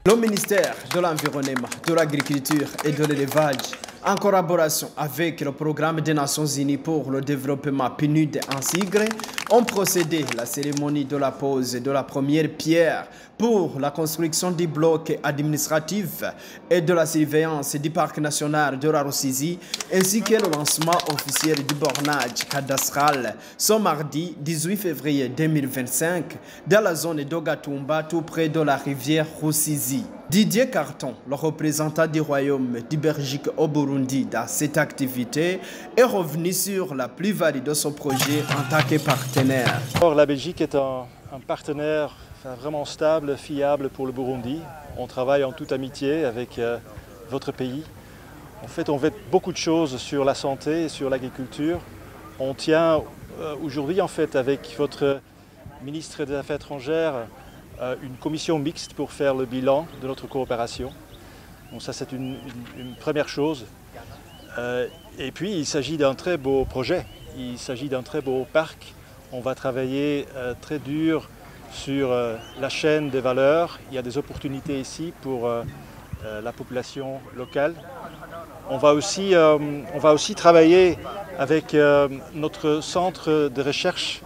Le ministère de l'Environnement, de l'Agriculture et de l'Élevage, en collaboration avec le Programme des Nations Unies pour le développement PNUD en sigle, ont procédé à la cérémonie de la pose de la première pierre pour la construction du bloc administratif et de la surveillance du parc national de la Rusizi, ainsi que le lancement officiel du bornage cadastral ce mardi 18 février 2025 dans la zone d'Ogatumba, tout près de la rivière Rusizi. Didier Carton, le représentant du Royaume de Belgique au Burundi dans cette activité, est revenu sur la plus-value de ce projet en tant que partenaire. La Belgique est un partenaire vraiment stable, fiable pour le Burundi. On travaille en toute amitié avec votre pays. En fait, on fait beaucoup de choses sur la santé et sur l'agriculture. On tient aujourd'hui, en fait, avec votre ministre des Affaires étrangères, une commission mixte pour faire le bilan de notre coopération. Donc ça, c'est une première chose. Et puis, il s'agit d'un très beau projet. Il s'agit d'un très beau parc. On va travailler très dur sur la chaîne des valeurs. Il y a des opportunités ici pour la population locale. On va aussi travailler avec notre centre de recherche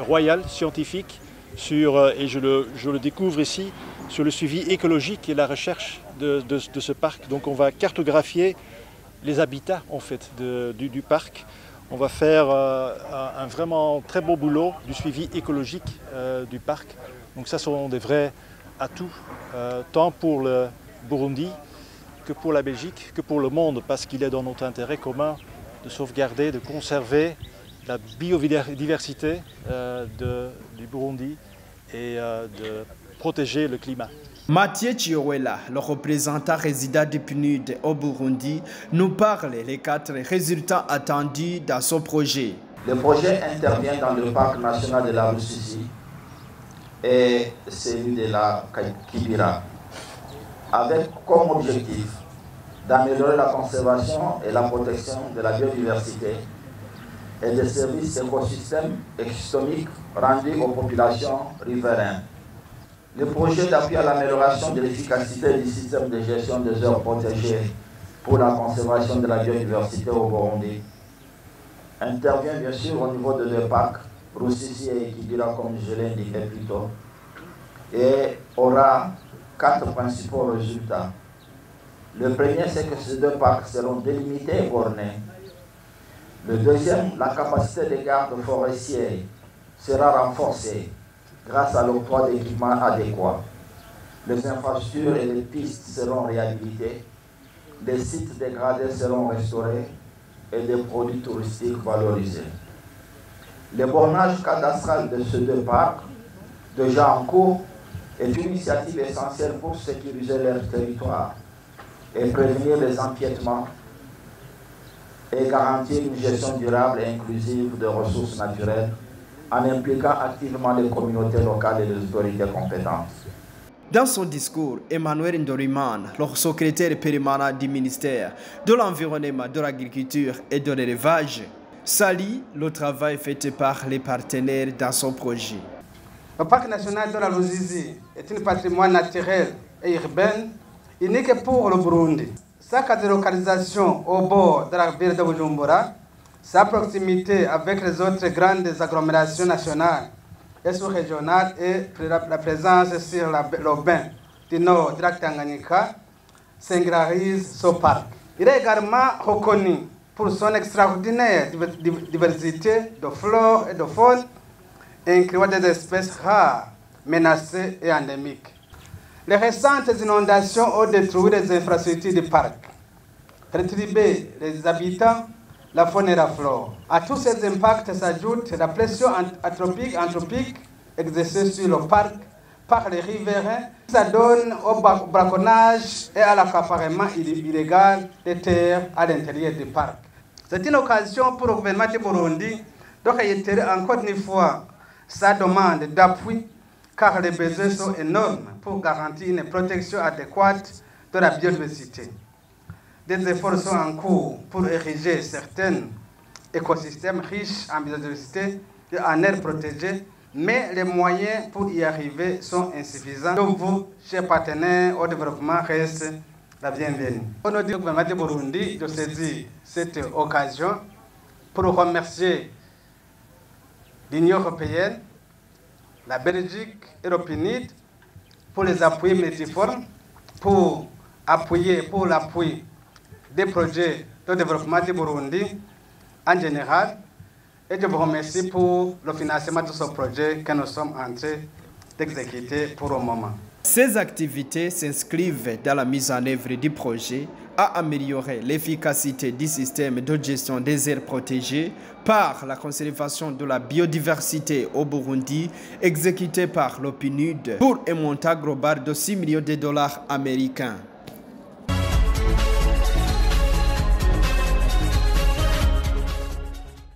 royal scientifique et je le découvre ici, sur le suivi écologique et la recherche de ce parc. Donc on va cartographier les habitats en fait, du parc. On va faire un vraiment très beau boulot du suivi écologique du parc. Donc ça sont des vrais atouts, tant pour le Burundi que pour la Belgique, que pour le monde, parce qu'il est dans notre intérêt commun de sauvegarder, de conserver la biodiversité du Burundi et de protéger le climat. Mathieu Chiowela, le représentant résident du PNUD au Burundi, nous parle des 4 résultats attendus dans ce projet. Le projet intervient dans le parc national de la Rusizi et celui de la Kibira, avec comme objectif d'améliorer la conservation et la protection de la biodiversité et des services écosystèmes économiques rendus aux populations riveraines. Le projet d'appui à l'amélioration de l'efficacité du système de gestion des aires protégées pour la conservation de la biodiversité au Burundi intervient bien sûr au niveau de deux parcs, Rusizi et Kibira, comme je l'ai indiqué plus tôt, et aura 4 principaux résultats. Le premier, c'est que ces 2 parcs seront délimités et bornés. Le deuxième, la capacité des gardes forestiers sera renforcée grâce à l'octroi d'équipements adéquats. Les infrastructures et les pistes seront réhabilitées, les sites dégradés seront restaurés et des produits touristiques valorisés. Le bornage cadastral de ces 2 parcs, déjà en cours, est une initiative essentielle pour sécuriser leur territoire et prévenir les empiètements et garantir une gestion durable et inclusive des ressources naturelles en impliquant activement les communautés locales et les autorités compétentes. Dans son discours, Emmanuel Ndoriman, le secrétaire permanent du ministère de l'Environnement, de l'Agriculture et de l'Élevage, salue le travail fait par les partenaires dans son projet. Le parc national de la Rusizi est un patrimoine naturel et urbain unique pour le Burundi. Sa localisation au bord de la ville de Bujumbura, sa proximité avec les autres grandes agglomérations nationales et sous-régionales et la présence sur le bain du nord de la Tanganyika singularise ce parc. Il est également reconnu pour son extraordinaire diversité de flore et de faune, incluant des espèces rares, menacées et endémiques. Les récentes inondations ont détruit les infrastructures du parc, perturbé les habitants, la faune et la flore. À tous ces impacts s'ajoute la pression anthropique exercée sur le parc par les riverains. Ça donne au braconnage et à l'accaparement illégal des terres à l'intérieur du parc. C'est une occasion pour le gouvernement du Burundi de réitérer encore une fois sa demande d'appui, car les besoins sont énormes pour garantir une protection adéquate de la biodiversité. Des efforts sont en cours pour ériger certains écosystèmes riches en biodiversité et en aires protégées, mais les moyens pour y arriver sont insuffisants. Donc vous, chers partenaires au développement, restent la bienvenue. Au nom du gouvernement du Burundi, je saisis cette occasion pour remercier l'Union européenne, la Belgique et le PNUD pour les appuis multiformes, pour l'appui des projets de développement du Burundi en général. Et je vous remercie pour le financement de ce projet que nous sommes en train d'exécuter pour le moment. Ces activités s'inscrivent dans la mise en œuvre du projet à améliorer l'efficacité du système de gestion des aires protégées par la conservation de la biodiversité au Burundi, exécuté par le PNUD pour un montant global de $6 millions américains.